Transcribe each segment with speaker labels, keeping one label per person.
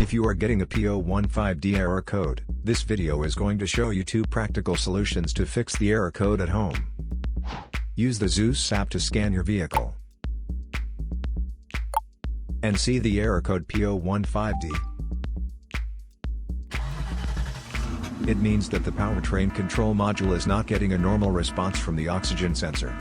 Speaker 1: If you are getting a P015D error code, this video is going to show you 2 practical solutions to fix the error code at home. Use the Zeus app to scan your vehicle and see the error code P015D. It means that the powertrain control module is not getting a normal response from the oxygen sensor.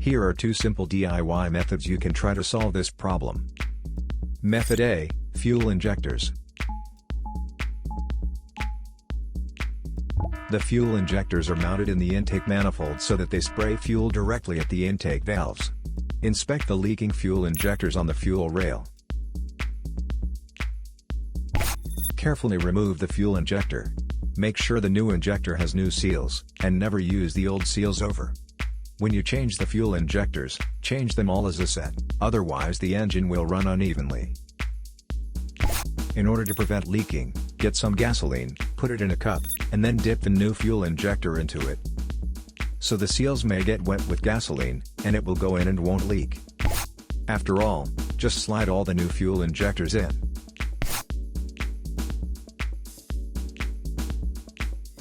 Speaker 1: Here are 2 simple DIY methods you can try to solve this problem. Method A, fuel injectors. The fuel injectors are mounted in the intake manifold so that they spray fuel directly at the intake valves. Inspect the leaking fuel injectors on the fuel rail. Carefully remove the fuel injector. Make sure the new injector has new seals, and never use the old seals over. When you change the fuel injectors, change them all as a set, otherwise the engine will run unevenly. In order to prevent leaking, get some gasoline, put it in a cup, and then dip the new fuel injector into it. So the seals may get wet with gasoline, and it will go in and won't leak. After all, just slide all the new fuel injectors in.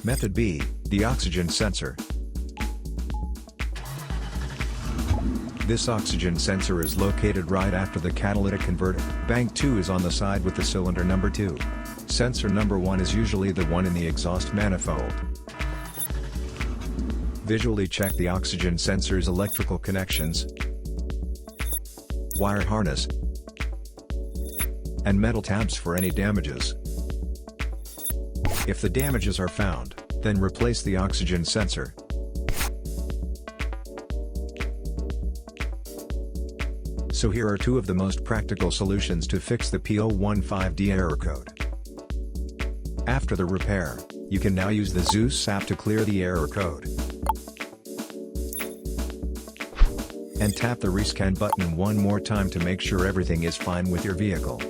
Speaker 1: Method B, the oxygen sensor. This oxygen sensor is located right after the catalytic converter. Bank 2 is on the side with the cylinder number 2. Sensor number 1 is usually the one in the exhaust manifold. Visually check the oxygen sensor's electrical connections, wire harness, and metal tabs for any damages. If the damages are found, then replace the oxygen sensor. So here are 2 of the most practical solutions to fix the P015D error code. After the repair, you can now use the Zeus app to clear the error code. And tap the rescan button one more time to make sure everything is fine with your vehicle.